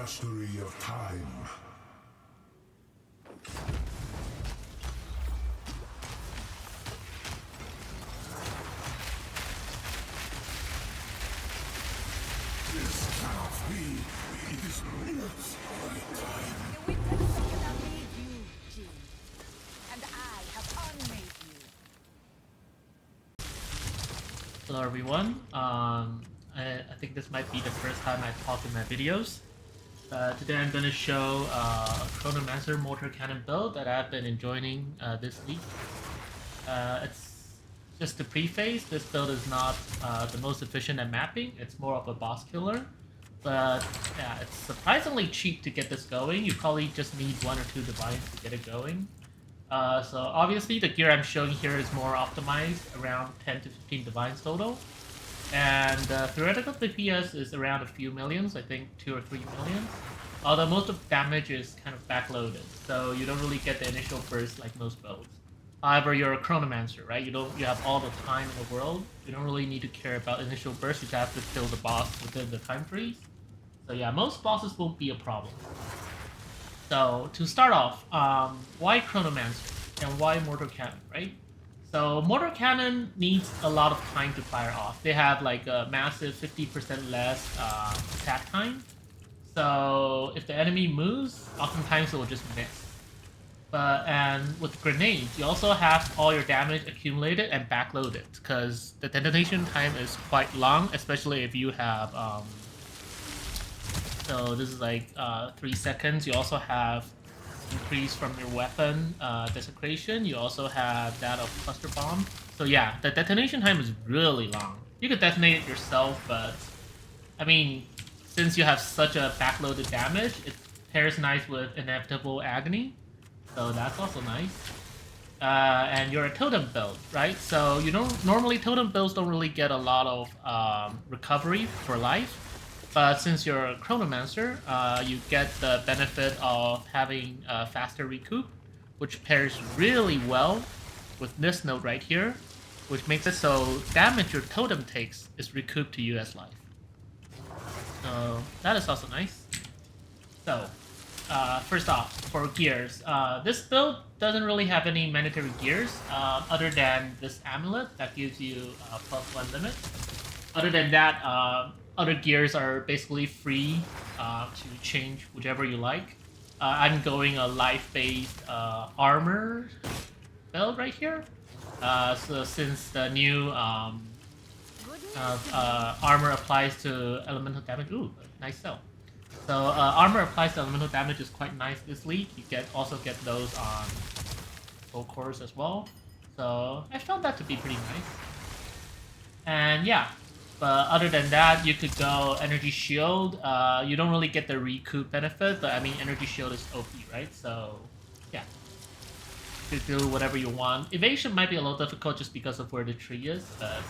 mastery of time. This cannot be. It is minutes of time. The witness have made you, Jade, and I have unmade you. Hello everyone. I think this might be the first time I talk in my videos. Today I'm going to show a Chronomancer Mortar Cannon build that I've been enjoying this week. It's just a preface. This build is not the most efficient at mapping. It's more of a boss killer. But yeah, it's surprisingly cheap to get this going. You probably just need 1 or 2 divines to get it going. So obviously the gear I'm showing here is more optimized, around 10 to 15 divines total. And theoretical DPS is around a few millions, I think 2 or 3 million. Although most of the damage is kind of backloaded, so you don't really get the initial burst like most builds. However, you're a Chronomancer, right? You have all the time in the world. You don't really need to care about initial burst. You just have to kill the boss within the time freeze. So yeah, most bosses won't be a problem. So to start off, why Chronomancer and why Mortar Cannon, right? So Mortar Cannon needs a lot of time to fire off. They have like a massive 50% less attack time. So if the enemy moves, oftentimes it will just miss. And with grenades, you also have all your damage accumulated and backloaded because the detonation time is quite long, especially if you have. So this is like 3 seconds. You also have increase from your weapon desecration. You also have that of cluster bomb. So yeah, the detonation time is really long. You could detonate it yourself, but I mean, since you have such a backloaded damage, it pairs nice with inevitable agony. So that's also nice. And you're a totem build, right? So you don't normally totem builds don't really get a lot of recovery for life. But since you're a Chronomancer, you get the benefit of having a faster recoup, which pairs really well with this node right here, which makes it so damage your totem takes is recouped to you as life. So that is also nice. So, first off, for gears, this build doesn't really have any mandatory gears, other than this amulet that gives you a +1 limit. Other than that, other gears are basically free to change whichever you like. I'm going a life-based armor build right here. So since the new armor applies to elemental damage, ooh, nice cell. So armor applies to elemental damage is quite nice this week. You also get those on full course as well. So I found that to be pretty nice. And yeah. But other than that, you could go Energy Shield. You don't really get the recoup benefit, but I mean, Energy Shield is OP, right? So, yeah. You could do whatever you want. Evasion might be a little difficult just because of where the tree is, but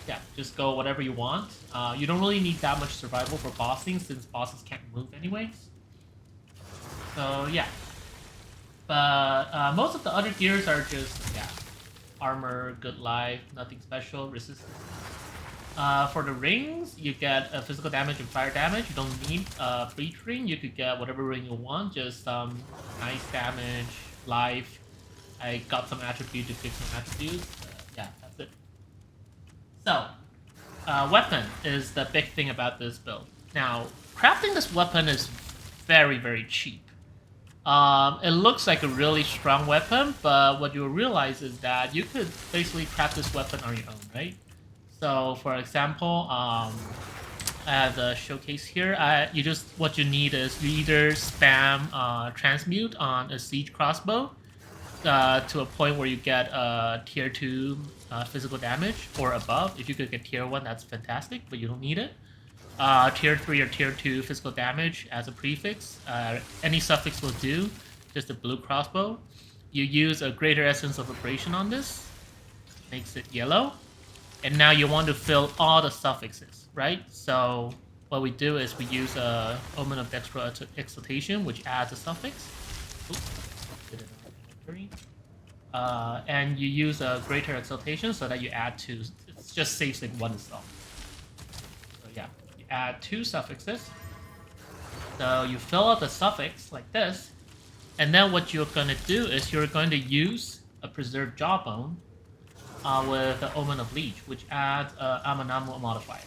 yeah, just go whatever you want. You don't really need that much survival for bossing, since bosses can't move anyways. So, yeah. But most of the other gears are just, yeah, armor, good life, nothing special, resistance. For the rings, you get physical damage and fire damage. You don't need a breach ring. You could get whatever ring you want. Just nice damage, life. I got some attribute to fix some attributes. Yeah, that's it. So, weapon is the big thing about this build. Now, crafting this weapon is very, very cheap. It looks like a really strong weapon, but what you'll realize is that you could basically craft this weapon on your own, right? So, for example, I have the showcase here. What you need is you either spam transmute on a siege crossbow to a point where you get tier 2 physical damage or above. If you could get tier 1, that's fantastic, but you don't need it. Tier 3 or tier 2 physical damage as a prefix. Any suffix will do, just a blue crossbow. You use a greater essence of abrasion on this, makes it yellow. And now you want to fill all the suffixes, right? So what we do is we use a Omen of Dextral Exaltation, which adds a suffix. And you use a Greater Exaltation so that you add 2. It just saves like 1 itself. So yeah, you add 2 suffixes. So you fill out the suffix like this, and then what you're going to do is you're going to use a preserved jawbone with the Omen of Leech, which adds a Amanamu modifier.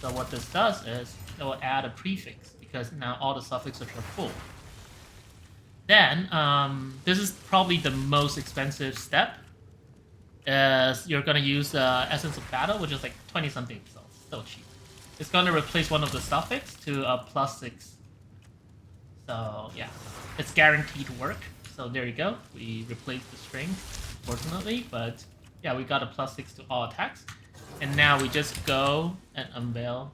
So what this does is it will add a prefix because now all the suffixes are full. Then this is probably the most expensive step. Is you're gonna use Essence of Battle, which is like 20 something, so still cheap. It's gonna replace one of the suffix to a +6. So yeah, it's guaranteed to work. So there you go. We replaced the string, fortunately, but yeah, we got a +6 to all attacks. And now we just go and unveil.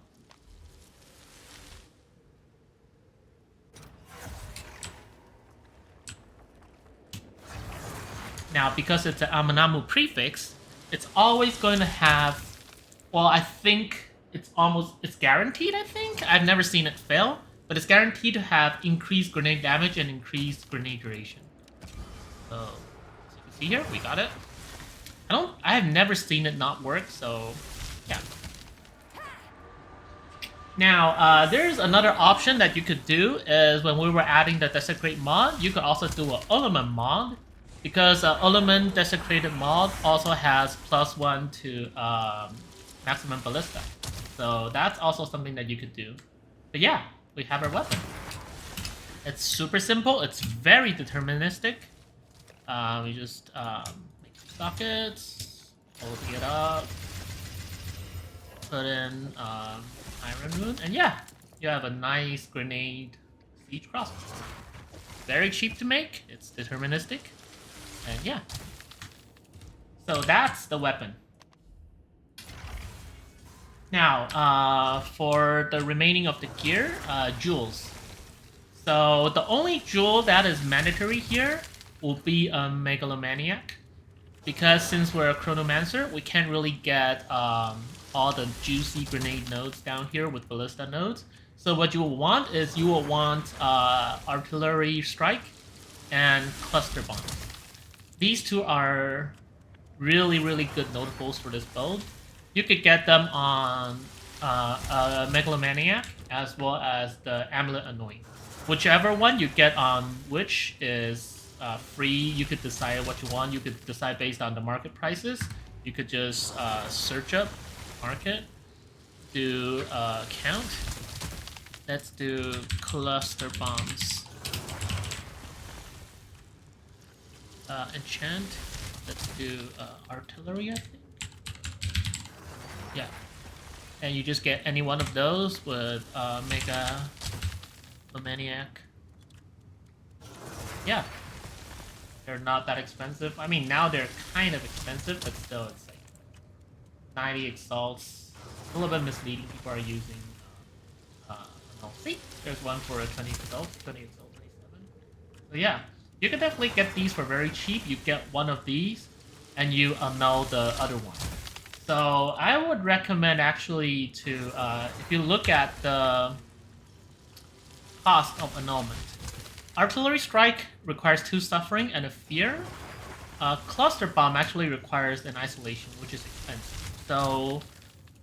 Now, because it's an Amanamu prefix, it's always going to have, well, I think it's guaranteed, I think? I've never seen it fail, but it's guaranteed to have increased grenade damage and increased grenade duration. So, as you can see here, we got it. I have never seen it not work, so, yeah. Now, there's another option that you could do, is when we were adding the Desecrate mod, you could also do an Element mod, because Element Desecrated mod also has +1 to maximum ballista. So that's also something that you could do. But yeah, we have our weapon. It's super simple, it's very deterministic. We just make sockets, open it up, put in Iron Rune, and yeah, you have a nice grenade siege crossbow. Very cheap to make, it's deterministic. And yeah. So that's the weapon. Now, for the remaining of the gear, jewels. So the only jewel that is mandatory here will be a Megalomaniac. Because since we're a Chronomancer, we can't really get all the juicy grenade nodes down here with ballista nodes. So what you will want is you will want artillery strike and cluster bomb. These two are really, really good notables for this build. You could get them on a Megalomaniac as well as the Amulet Annoint. Whichever one you get on which is free. You could decide what you want. You could decide based on the market prices. You could just search up market, do count. Let's do cluster bombs. Enchant. Let's do artillery, I think. Yeah. And you just get any one of those with Mega Maniac. Yeah. They're not that expensive. I mean, now they're kind of expensive, but still, it's like 90 exalts. A little bit misleading. People are using. See, there's one for a 20 exalt, 20 exalt, 27. So yeah. You can definitely get these for very cheap. You get one of these, and you annul the other one. So I would recommend actually to, if you look at the cost of annulment, artillery strike requires 2 suffering and a fear. Cluster bomb actually requires an isolation, which is expensive. So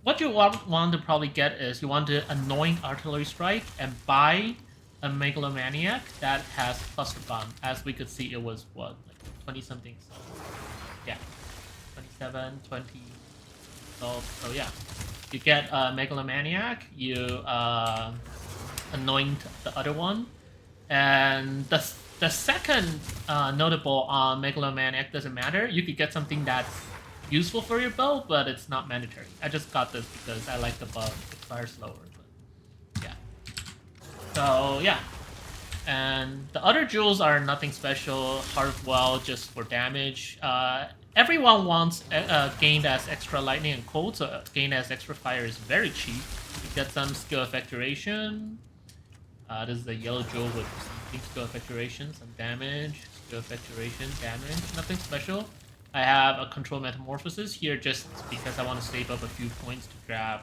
what you want to probably get is you want to anoint artillery strike and buy a Megalomaniac that has cluster bomb. As we could see, it was what, like 20 something. So yeah, 27, 20. So yeah, you get a Megalomaniac. You anoint the other one, and the second notable on Megalomaniac doesn't matter. You could get something that's useful for your build, but it's not mandatory. I just got this because I like the buff. It fires slower. So yeah, and the other jewels are nothing special. Heart of Well just for damage. Everyone wants gained as extra lightning and cold, so gained as extra fire is very cheap. You get some skill effect duration. This is the yellow jewel with some skill effect duration, some damage, skill effect duration, damage. Nothing special. I have a control metamorphosis here just because I want to save up a few points to grab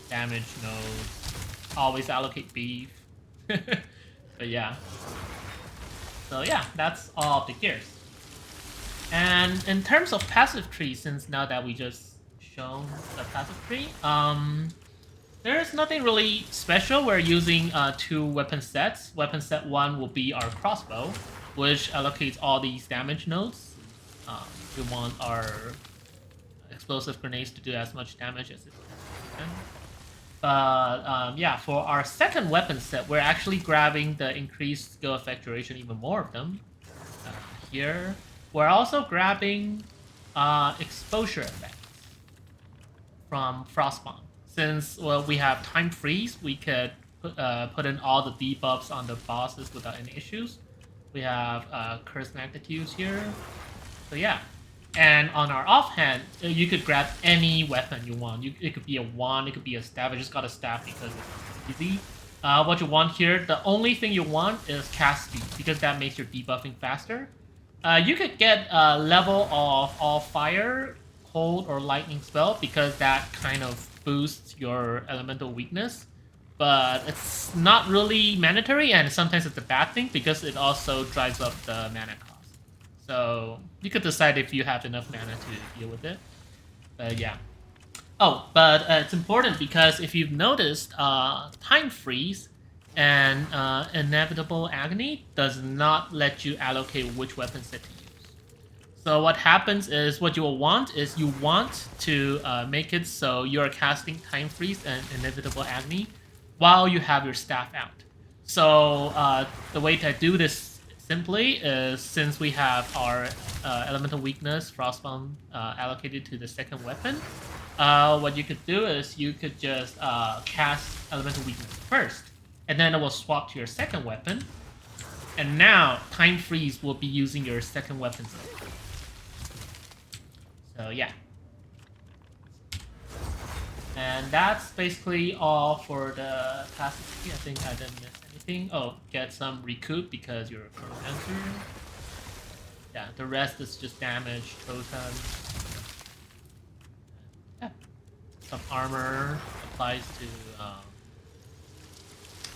damage nodes. Always allocate beef. But yeah. So yeah, that's all of the gears. And in terms of passive tree, since now that we just shown the passive tree, There's nothing really special. We're using 2 weapon sets. Weapon set 1 will be our crossbow, which allocates all these damage nodes. We want our explosive grenades to do as much damage as it can. But yeah, for our second weapon set, we're actually grabbing the increased skill effect duration, even more of them. Here, we're also grabbing exposure effects from Frostbomb. Since we have time freeze, we could put in all the debuffs on the bosses without any issues. We have curse magnitudes here. So yeah. And on our offhand, you could grab any weapon you want. It could be a wand, it could be a staff. I just got a staff because it's easy. What you want here, the only thing you want is cast speed, because that makes your debuffing faster. You could get a level of all fire, cold, or lightning spell, because that kind of boosts your elemental weakness. But it's not really mandatory, and sometimes it's a bad thing, because it also drives up the mana cost. So you could decide if you have enough mana to deal with it. But yeah. Oh, but it's important because if you've noticed, time freeze and inevitable agony does not let you allocate which weapon set to use. So what happens is, what you will want is you want to make it so you're casting time freeze and inevitable agony while you have your staff out. So the way to do this simply is, since we have our elemental weakness, Frostbomb, allocated to the second weapon, what you could do is you could just cast elemental weakness first, and then it will swap to your second weapon, and now time freeze will be using your second weapon set. So yeah. And that's basically all for the passive. I think I didn't miss anything. Oh, get some recoup because you're a Chronomancer. Yeah, the rest is just damage, totem. Yeah. Some armor applies to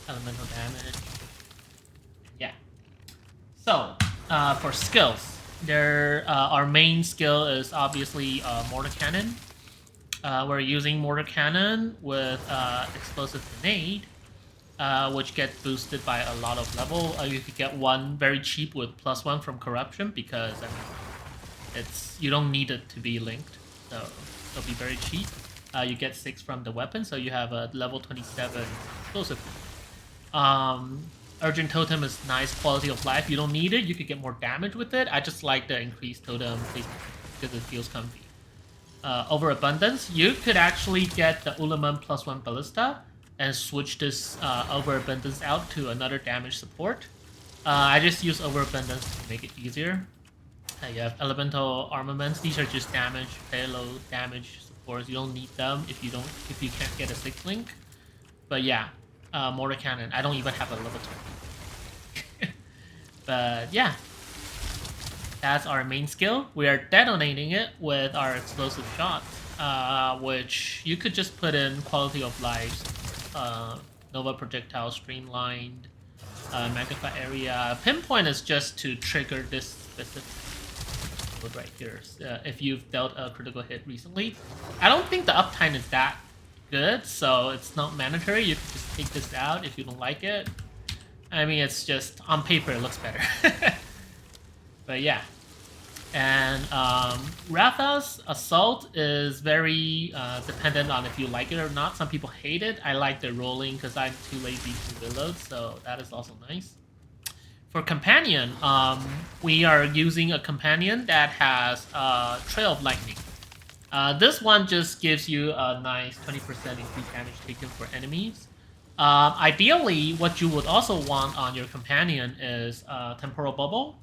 elemental damage. Yeah. So, for skills, our main skill is obviously Mortar Cannon. We're using Mortar Cannon with explosive grenade, which gets boosted by a lot of level. You could get one very cheap with +1 from corruption, because I mean, you don't need it to be linked, so it'll be very cheap. You get 6 from the weapon, so you have a level 27 explosive. Urgent Totem is nice quality of life. You don't need it. You could get more damage with it. I just like the increased totem placement because it feels comfy. Overabundance, you could actually get the Ulaman +1 ballista and switch this overabundance out to another damage support. I just use overabundance to make it easier. You have elemental armaments. These are just damage, payload, damage supports. You don't need them if you can't get a 6 link. But yeah, Mortar Cannon. I don't even have a level 20. But yeah. That's our main skill. We are detonating it with our explosive shot, which you could just put in quality of life, Nova projectile streamlined, magnify area. Pinpoint is just to trigger this specific mode right here. If you've dealt a critical hit recently, I don't think the uptime is that good, so it's not mandatory. You can just take this out if you don't like it. I mean, it's just on paper it looks better. But yeah, and Ratha's Assault is very dependent on if you like it or not. Some people hate it. I like the rolling because I'm too lazy to reload, so that is also nice. For Companion, we are using a Companion that has Trail of Lightning. This one just gives you a nice 20% increased damage taken for enemies. Ideally, what you would also want on your Companion is Temporal Bubble,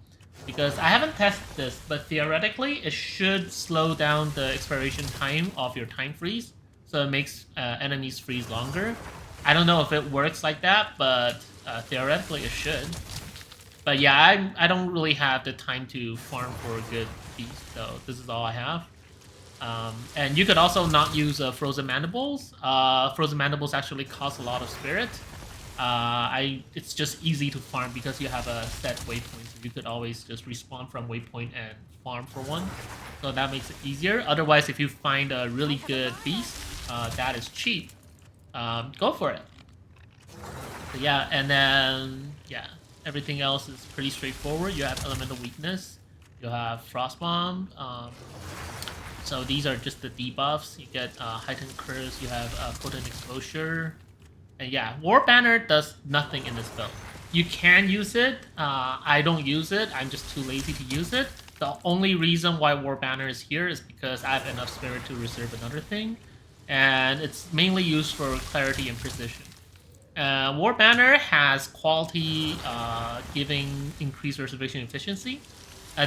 because I haven't tested this, but theoretically it should slow down the expiration time of your time freeze, so it makes enemies freeze longer. I don't know if it works like that, but theoretically it should. But yeah, I don't really have the time to farm for a good beast, so this is all I have. And you could also not use Frozen Mandibles. Frozen Mandibles actually cost a lot of spirit. It's just easy to farm because you have a set waypoint, so you could always just respawn from waypoint and farm for one. So that makes it easier. Otherwise, if you find a really good beast that is cheap, go for it. So yeah, and then yeah, everything else is pretty straightforward. You have elemental weakness, you have frost bomb. So these are just the debuffs. You get heightened curse. You have potent exposure, and yeah, war banner does nothing in this build. You can use it. I don't use it. I'm just too lazy to use it. The only reason why war banner is here is because I have enough spirit to reserve another thing, and it's mainly used for clarity and precision. War Banner has quality giving increased reservation efficiency.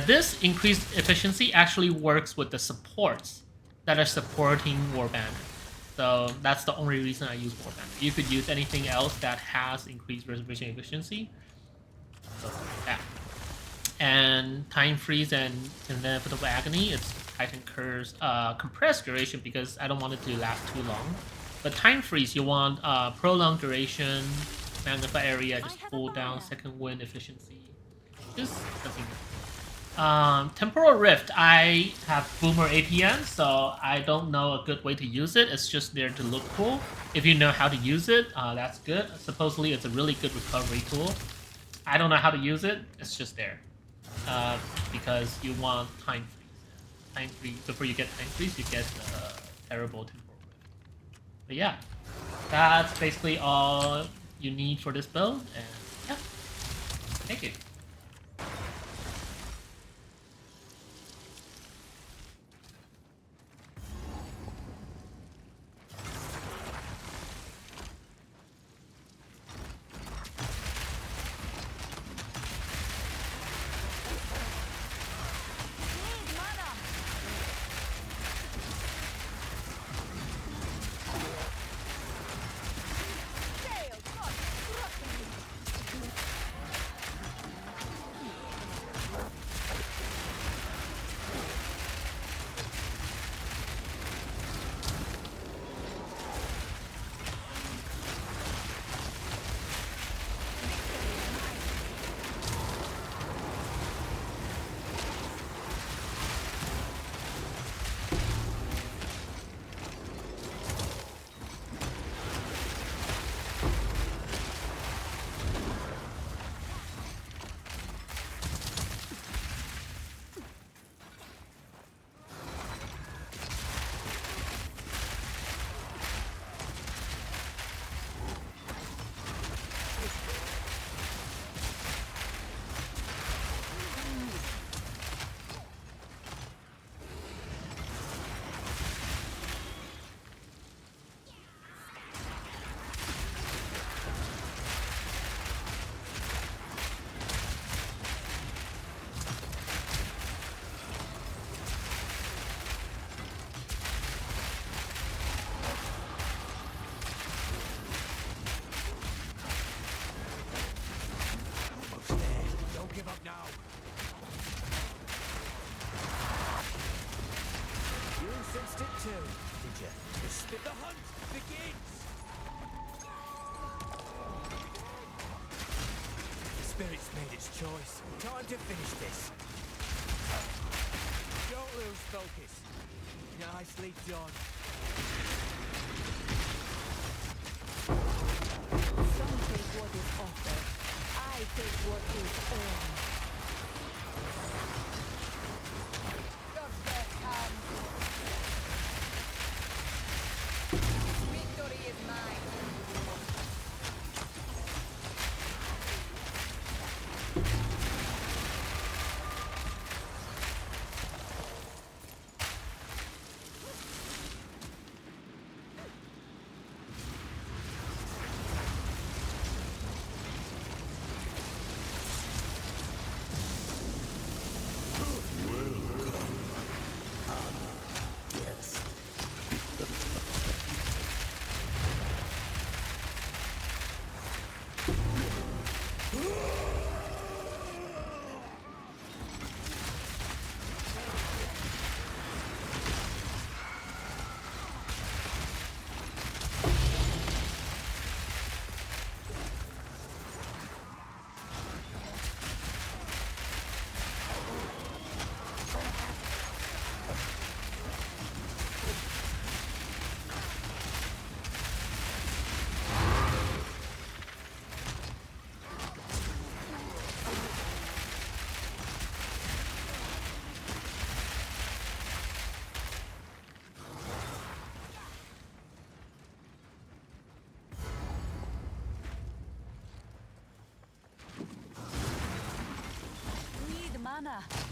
This increased efficiency actually works with the supports that are supporting War Banner. So that's the only reason I use War Banner. You could use anything else that has increased reservation efficiency. So yeah. And Time Freeze and Inevitable Agony, it's Titan Curse, compressed duration because I don't want it to last too long. But Time Freeze, you want prolonged duration, magnify area, just pull down second wind efficiency. Just doesn't Temporal Rift, I have Boomer APN, so I don't know a good way to use it. It's just there to look cool. If you know how to use it, that's good. Supposedly, it's a really good recovery tool. I don't know how to use it. It's just there. Because you want Time Freeze. Time Freeze, before you get Time Freeze, you get terrible Temporal Rift. But yeah, that's basically all you need for this build, and yeah, thank you. The hunt begins! The spirit's made its choice. Time to finish this. Don't lose focus. Nicely done. Some take what is offered. I take what is earned. The best hands. Victory is mine.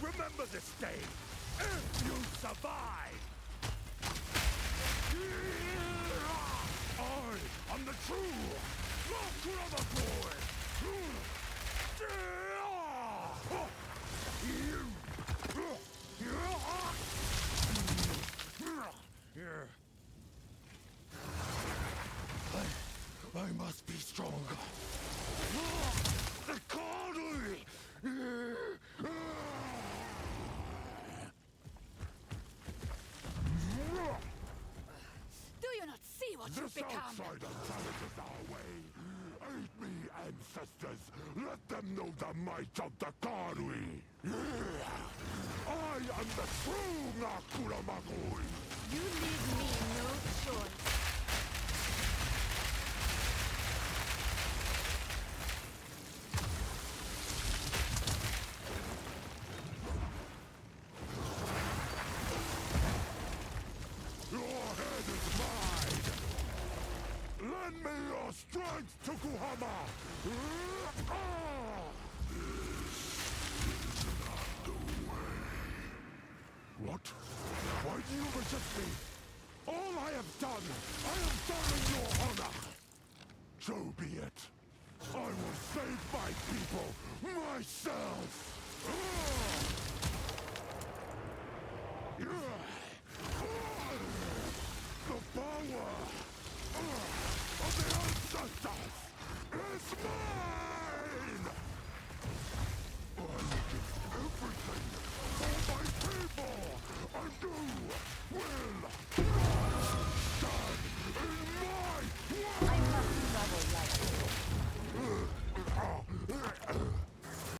Remember this day, if you survive. I am the true Chronomancer I must be stronger. Agony! Do you not see what you've This become? outsider challenges our way. Aid me, ancestors. Let them know the might of the Konami. I am the true Nakuramagui. You leave me no choice. Your head is mine. Lend me your strength, Tokuhama. What? Why do you resist me? All I have done in your honor. So be it. I will save my people myself.